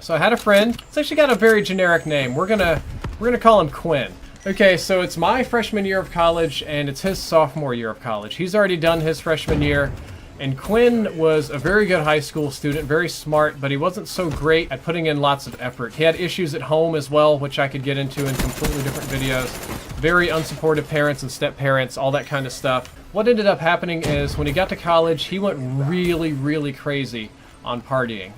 So I had a friend. It's actually got a very generic name. We're gonna call him Quinn. Okay, so it's my freshman year of college, and it's his sophomore year of college. He's already done his freshman year, and Quinn was a very good high school student, very smart, but he wasn't so great at putting in lots of effort. He had issues at home as well, which I could get into in completely different videos. Very unsupportive parents and step-parents, all that kind of stuff. What ended up happening is when he got to college, he went really, really crazy on partying.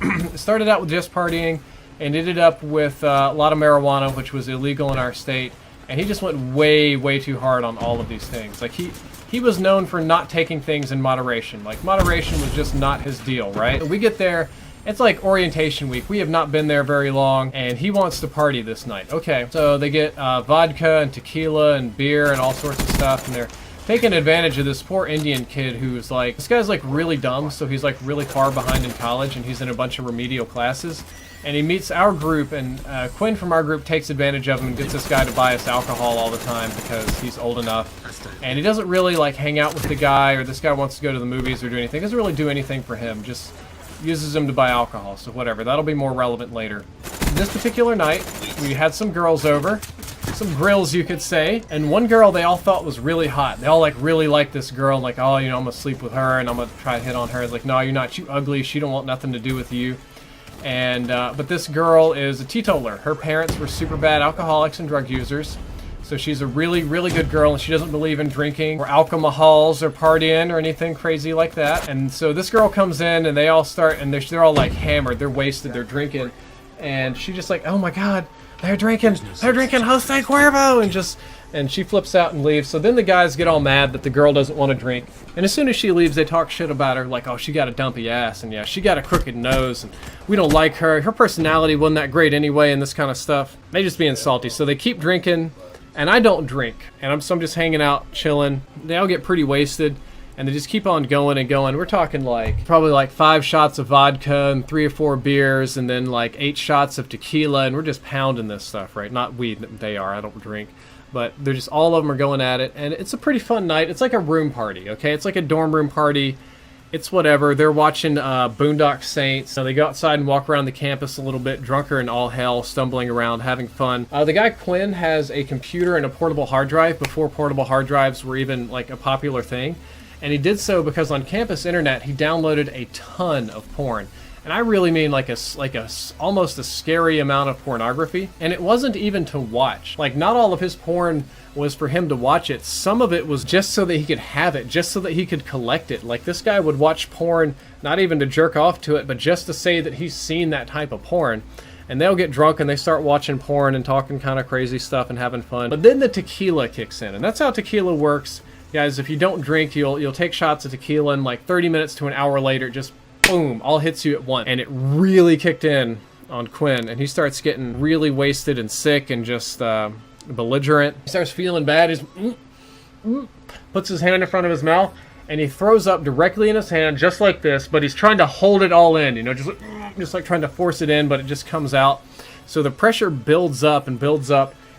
It started out with just partying, and ended up with a lot of marijuana, which was illegal in our state, and he just went way, way too hard on all of these things. Like, he was known for not taking things in moderation. Like, moderation was just not his deal, right? We get there, it's like orientation week. We have not been there very long, and he wants to party this night. Okay, so they get vodka and tequila and beer and all sorts of stuff, and they're taking advantage of this poor Indian kid who's like, this guy's like really dumb, so he's like really far behind in college, and he's in a bunch of remedial classes. And he meets our group, and Quinn from our group takes advantage of him and gets this guy to buy us alcohol all the time because he's old enough. And he doesn't really like hang out with the guy, or this guy wants to go to the movies or do anything. Doesn't really do anything for him, just uses him to buy alcohol, so whatever. That'll be more relevant later. This particular night, we had some girls over. Some grills, you could say, and one girl they all thought was really hot. They all like really liked this girl, like, oh, you know, I'm gonna sleep with her and I'm gonna try to hit on her. It's like, no, you're not. You ugly. She don't want nothing to do with you. And but this girl is a teetotaler. Her parents were super bad alcoholics and drug users, so she's a really, really good girl, and she doesn't believe in drinking or alcohols or partying or anything crazy like that. And so this girl comes in, and they all start, and they're all like hammered. They're wasted. They're drinking, and she just like, oh my God. They're drinking Jose Cuervo, and she flips out and leaves. So then the guys get all mad that the girl doesn't want to drink. And as soon as she leaves, they talk shit about her, like, oh, she got a dumpy ass, and yeah, she got a crooked nose, and we don't like her. Her personality wasn't that great anyway, and this kind of stuff. They just being salty. So they keep drinking, and I don't drink. And so I'm just hanging out, chilling. They all get pretty wasted. And they just keep on going and going. We're talking like probably like 5 shots of vodka and 3 or 4 beers, and then like 8 shots of tequila, and we're just pounding this stuff, right? Not weed, they are. I don't drink, but they're just, all of them are going at it, and it's a pretty fun night. It's like a room party, okay? It's like a dorm room party. It's whatever. They're watching Boondock Saints. So they go outside and walk around the campus a little bit, drunker and all hell, stumbling around, having fun. The guy Quinn has a computer and a portable hard drive before portable hard drives were even like a popular thing. And he did so because on campus internet, he downloaded a ton of porn. And I really mean like almost a scary amount of pornography. And it wasn't even to watch. Like, not all of his porn was for him to watch it. Some of it was just so that he could have it, just so that he could collect it. Like, this guy would watch porn, not even to jerk off to it, but just to say that he's seen that type of porn. And they'll get drunk and they start watching porn and talking kind of crazy stuff and having fun. But then the tequila kicks in, and that's how tequila works. Guys, if you don't drink, you'll take shots of tequila, and like 30 minutes to an hour later, just boom, all hits you at once. And it really kicked in on Quinn, and he starts getting really wasted and sick and just belligerent. He starts feeling bad. He puts his hand in front of his mouth, and he throws up directly in his hand, just like this, but he's trying to hold it all in, you know, just like trying to force it in, but it just comes out. So the pressure builds up, and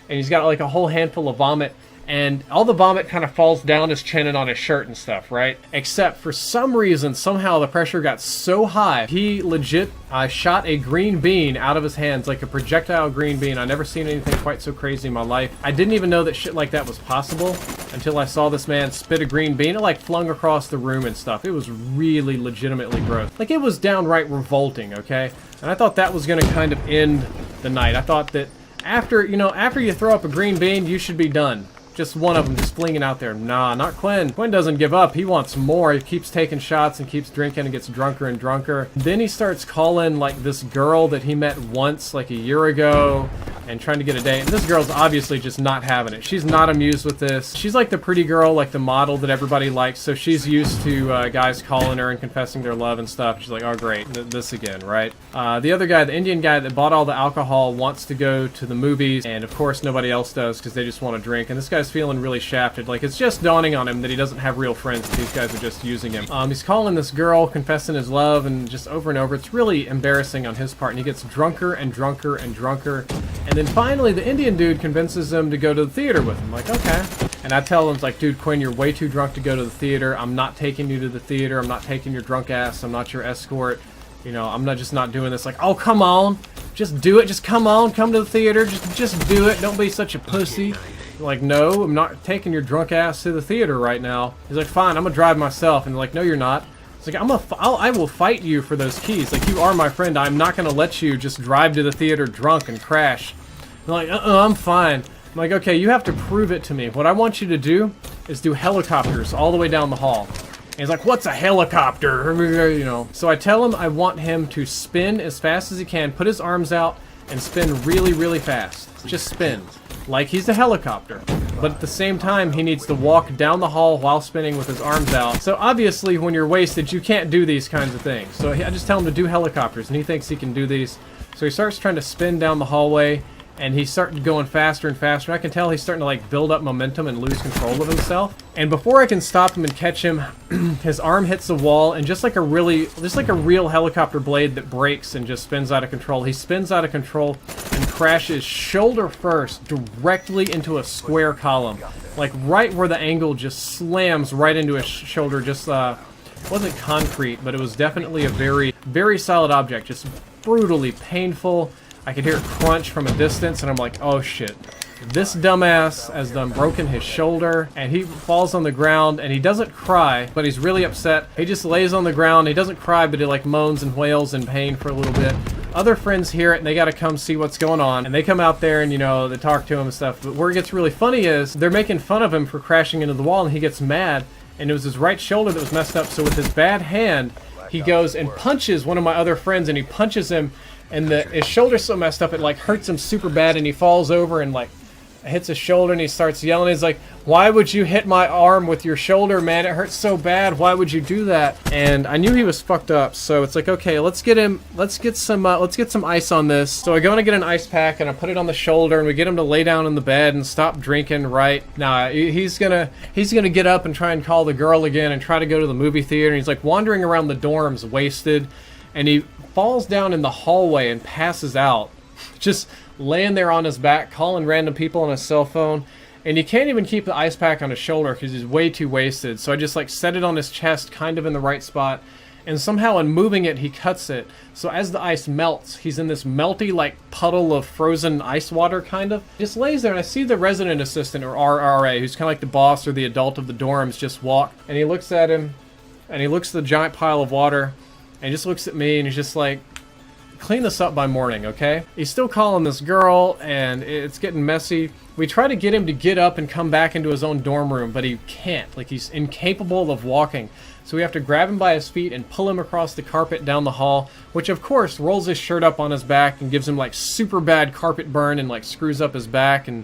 he's got like a whole handful of vomit. And all the vomit kind of falls down his chin and on his shirt and stuff, right? Except for some reason, somehow the pressure got so high, he legit shot a green bean out of his hands, like a projectile green bean. I've never seen anything quite so crazy in my life. I didn't even know that shit like that was possible until I saw this man spit a green bean. It like flung across the room and stuff. It was really legitimately gross. Like, it was downright revolting, okay? And I thought that was going to kind of end the night. I thought that after you throw up a green bean, you should be done. Just one of them just flinging out there. Nah, not Quinn. Quinn doesn't give up. He wants more. He keeps taking shots and keeps drinking and gets drunker and drunker. Then he starts calling like this girl that he met once like a year ago and trying to get a date. And this girl's obviously just not having it. She's not amused with this. She's like the pretty girl, like the model that everybody likes. So she's used to guys calling her and confessing their love and stuff. She's like, oh great, this again, right? The other guy, the Indian guy that bought all the alcohol, wants to go to the movies. And of course nobody else does because they just want to drink. And this guy's feeling really shafted. Like, it's just dawning on him that he doesn't have real friends. These guys are just using him. He's calling this girl, confessing his love, and just over and over. It's really embarrassing on his part. And he gets drunker and drunker and drunker. And then finally, the Indian dude convinces him to go to the theater with him. Like, okay. And I tell him, like, dude, Quinn, you're way too drunk to go to the theater. I'm not taking you to the theater. I'm not taking your drunk ass. I'm not your escort. You know, I'm not just not doing this like, oh, come on. Just do it. Just come on. Come to the theater. Just do it. Don't be such a pussy. Like, no, I'm not taking your drunk ass to the theater right now. He's like, fine, I'm gonna drive myself. And they're like, no, you're not. It's like, I will fight you for those keys. Like, you are my friend. I'm not gonna let you just drive to the theater drunk and crash. They're like, I'm fine. I'm like, okay, you have to prove it to me. What I want you to do is do helicopters all the way down the hall. And he's like, what's a helicopter? You know. So I tell him I want him to spin as fast as he can, put his arms out, and spin really, really fast. Just spin. Like he's a helicopter. But at the same time, he needs to walk down the hall while spinning with his arms out. So obviously, when you're wasted, you can't do these kinds of things. So I just tell him to do helicopters, and he thinks he can do these. So he starts trying to spin down the hallway, and he's starting going faster and faster. And I can tell he's starting to like build up momentum and lose control of himself. And before I can stop him and catch him, his arm hits the wall, and just like a real helicopter blade that breaks and just spins out of control, he spins out of control and crashes shoulder first directly into a square column, like right where the angle just slams right into his shoulder. Just wasn't concrete, but it was definitely a very, very solid object. Just brutally painful. I could hear it crunch from a distance, and I'm like, oh shit. This dumbass has done broken his shoulder, and he falls on the ground, and he doesn't cry, but he's really upset. He just lays on the ground. He doesn't cry, but he like moans and wails in pain for a little bit. Other friends hear it, and they gotta come see what's going on, and they come out there, and you know, they talk to him and stuff. But where it gets really funny is they're making fun of him for crashing into the wall, and he gets mad, and it was his right shoulder that was messed up. So with his bad hand, he goes and punches one of my other friends, and he punches him, and his shoulder's so messed up it like hurts him super bad, and he falls over and like hits his shoulder, and he starts yelling. He's like, why would you hit my arm with your shoulder, man? It hurts so bad. Why would you do that? And I knew he was fucked up, so it's like, okay, let's get some ice on this. So I go and I get an ice pack, and I put it on the shoulder, and we get him to lay down in the bed and stop drinking. Right now, he's gonna get up and try and call the girl again and try to go to the movie theater. And he's like wandering around the dorms wasted, and he falls down in the hallway and passes out, just laying there on his back, calling random people on his cell phone. And he can't even keep the ice pack on his shoulder because he's way too wasted. So I just like set it on his chest, kind of in the right spot, and somehow in moving it, he cuts it. So as the ice melts, he's in this melty like puddle of frozen ice water, kind of. Just lays there, and I see the resident assistant, or RRA, who's kind of like the boss or the adult of the dorms, just walk. And he looks at him, and he looks at the giant pile of water, and he just looks at me, and he's just like, clean this up by morning, okay? He's still calling this girl, and it's getting messy. We try to get him to get up and come back into his own dorm room, but he can't. Like, he's incapable of walking. So we have to grab him by his feet and pull him across the carpet down the hall, which of course rolls his shirt up on his back and gives him like super bad carpet burn and like screws up his back and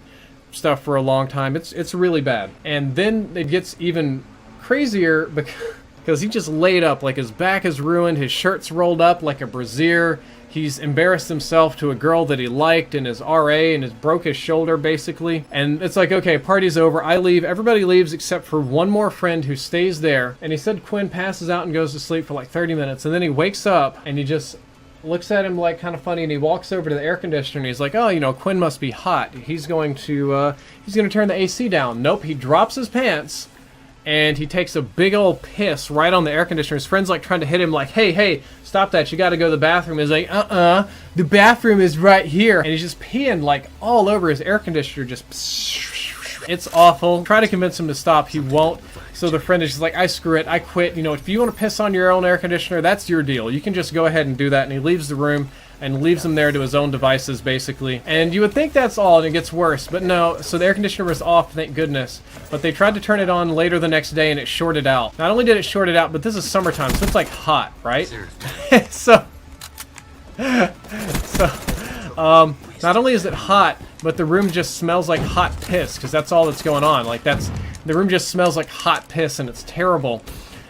stuff for a long time. It's really bad. And then it gets even crazier because he just laid up, like his back is ruined, his shirt's rolled up like a brassiere. He's embarrassed himself to a girl that he liked and his RA, and has broke his shoulder basically. And it's like, okay, party's over. I leave. Everybody leaves except for one more friend who stays there. And he said Quinn passes out and goes to sleep for like 30 minutes. And then he wakes up and he just looks at him like kind of funny, and he walks over to the air conditioner and he's like, oh, you know, Quinn must be hot. He's going to turn the AC down. Nope, he drops his pants and he takes a big old piss right on the air conditioner. His friend's like trying to hit him like, hey, stop that, you gotta go to the bathroom. He's like, the bathroom is right here. And he's just peeing like all over his air conditioner, just it's awful. Try to convince him to stop, he won't. So the friend is just like, I screw it, I quit. You know, if you want to piss on your own air conditioner, that's your deal. You can just go ahead and do that. And he leaves the room and leaves him there to his own devices, basically. And you would think that's all, and it gets worse. But no, so the air conditioner was off, thank goodness. But they tried to turn it on later the next day, and it shorted out. Not only did it short it out, but this is summertime, so it's like hot, right? so not only is it hot, but the room just smells like hot piss, because that's all that's going on. Like, the room just smells like hot piss, and it's terrible.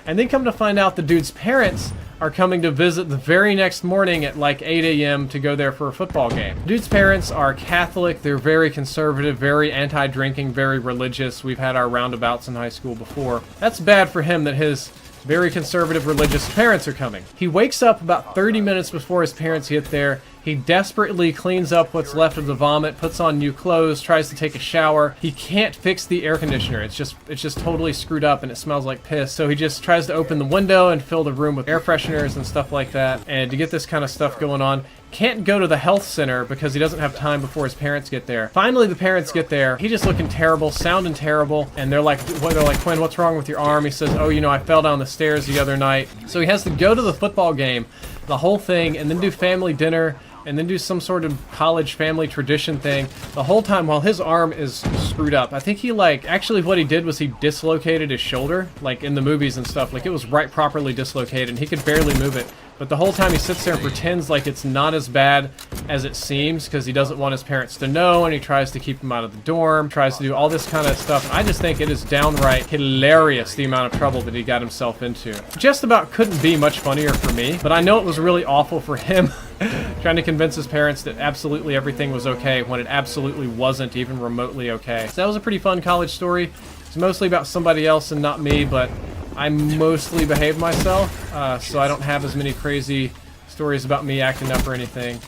And then come to find out the dude's parents are coming to visit the very next morning at like 8 a.m. to go there for a football game. Dude's parents are Catholic. They're very conservative, very anti-drinking, very religious. We've had our roundabouts in high school before. That's bad for him that his very conservative religious parents are coming. He wakes up about 30 minutes before his parents get there. He desperately cleans up what's left of the vomit, puts on new clothes, tries to take a shower. He can't fix the air conditioner. It's just totally screwed up and it smells like piss. So he just tries to open the window and fill the room with air fresheners and stuff like that. And to get this kind of stuff going on, can't go to the health center because he doesn't have time before his parents get there. Finally, the parents get there. He's just looking terrible, sounding terrible. And they're like, Quinn, what's wrong with your arm? He says, oh, you know, I fell down the stairs the other night. So he has to go to the football game, the whole thing, and then do family dinner, and then do some sort of college family tradition thing the whole time while his arm is screwed up. I think he, actually what he did was he dislocated his shoulder, like in the movies and stuff. Like, it was right properly dislocated, and he could barely move it. But the whole time he sits there and pretends like it's not as bad as it seems because he doesn't want his parents to know, and he tries to keep them out of the dorm, tries to do all this kind of stuff. I just think it is downright hilarious the amount of trouble that he got himself into. Just about couldn't be much funnier for me, but I know it was really awful for him trying to convince his parents that absolutely everything was okay when it absolutely wasn't even remotely okay. So that was a pretty fun college story. It's mostly about somebody else and not me, but I mostly behave myself, so I don't have as many crazy stories about me acting up or anything.